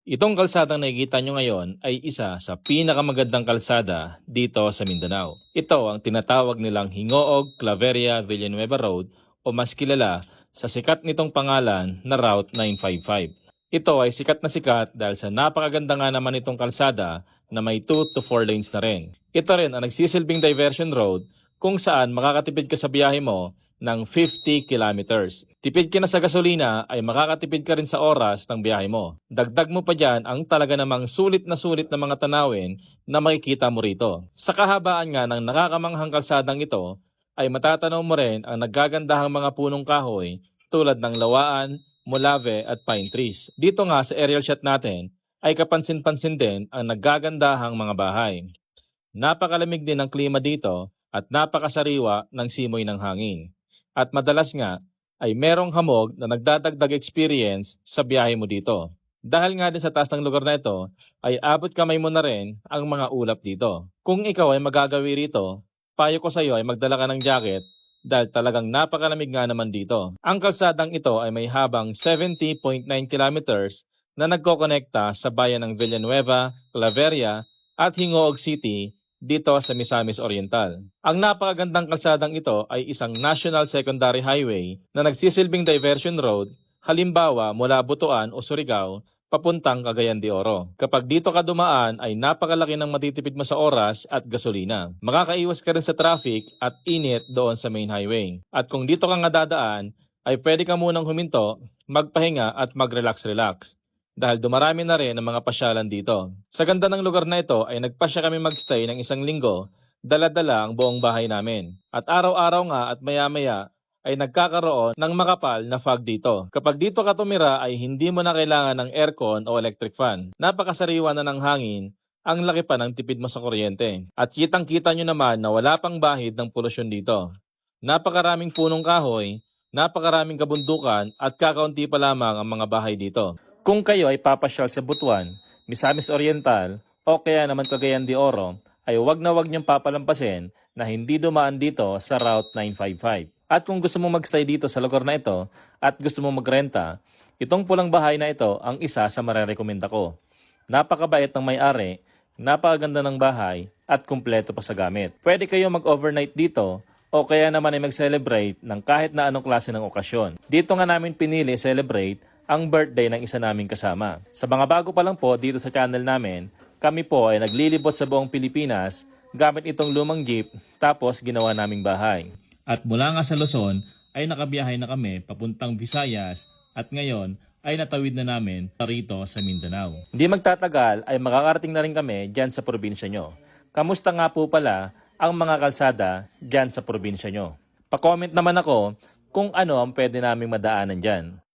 Itong kalsadang nakikita nyo ngayon ay isa sa pinakamagandang kalsada dito sa Mindanao. Ito ang tinatawag nilang Hingoog Claveria Villanueva Road o mas kilala sa sikat nitong pangalan na Route 955. Ito ay sikat na sikat dahil sa napakaganda nga naman itong kalsada na may 2 to 4 lanes na rin. Ito rin ang nagsisilbing diversion road kung saan makakatipid ka sa biyahe mo ng 50 kilometers. Tipid ka na sa gasolina ay makakatipid ka rin sa oras ng biyahe mo. Dagdag mo pa dyan ang talaga namang sulit na mga tanawin na makikita mo rito. Sa kahabaan nga ng nakakamanghang kalsadang ito ay matatanaw mo rin ang naggagandahang mga punong kahoy tulad ng lawaan, molave at pine trees. Dito nga sa aerial shot natin ay kapansin-pansin din ang naggagandahang mga bahay. Napakalamig din ang klima dito at napakasariwa ng simoy ng hangin. At madalas nga ay merong hamog na nagdadagdag experience sa biyahe mo dito. Dahil nga din sa taas ng lugar na ito, ay abot kamay mo na rin ang mga ulap dito. Kung ikaw ay magagawi rito, payo ko sa iyo ay magdala ka ng jacket dahil talagang napakalamig nga naman dito. Ang kalsadang ito ay may habang 70.9 kilometers na nagkokonekta sa bayan ng Villanueva, Claveria at Hingoog City dito sa Misamis Oriental. Ang napakagandang kalsadang ito ay isang National Secondary Highway na nagsisilbing diversion road, halimbawa mula Butuan o Surigao papuntang Cagayan de Oro. Kapag dito ka dumaan ay napakalaki ng matitipid mo sa oras at gasolina. Makakaiwas ka rin sa traffic at init doon sa main highway. At kung dito ka nga dadaan, ay pwede ka munang huminto, magpahinga at mag-relax-relax dahil dumarami na rin ang mga pasyalan dito. Sa ganda ng lugar na ito ay nagpasya kami magstay ng 1 linggo, dala-dala ang buong bahay namin. At araw-araw nga at maya-maya ay nagkakaroon ng makapal na fog dito. Kapag dito ka tumira ay hindi mo na kailangan ng aircon o electric fan. Napakasariwa na ng hangin, ang laki pa ng tipid mo sa kuryente. At kitang-kita nyo naman na wala pang bahid ng polusyon dito. Napakaraming punong kahoy, napakaraming kabundukan at kakaunti pa lamang ang mga bahay dito. Kung kayo ay papasyal sa Butuan, Misamis Oriental o kaya naman Cagayan de Oro, ay wag na wag niyong papalampasin na hindi dumaan dito sa Route 955. At kung gusto mo magstay dito sa lugar na ito at gusto mo magrenta, itong pulang bahay na ito ang isa sa marerekomenda ko. Napakabait ng may-ari, napakaganda ng bahay at kumpleto pa sa gamit. Pwede kayo mag-overnight dito o kaya naman ay mag-celebrate ng kahit na anong klase ng okasyon. Dito nga namin pinili celebrate ang birthday ng isa naming kasama. Sa mga bago pa lang po dito sa channel namin, kami po ay naglilibot sa buong Pilipinas gamit itong lumang jeep tapos ginawa naming bahay. At mula nga sa Luzon ay nakabiyahe na kami papuntang Visayas at ngayon ay natawid na namin rito sa Mindanao. Hindi magtatagal ay makakarating na rin kami dyan sa probinsya nyo. Kamusta nga po pala ang mga kalsada dyan sa probinsya nyo? Pa-comment naman ako kung ano ang pwede naming madaanan dyan.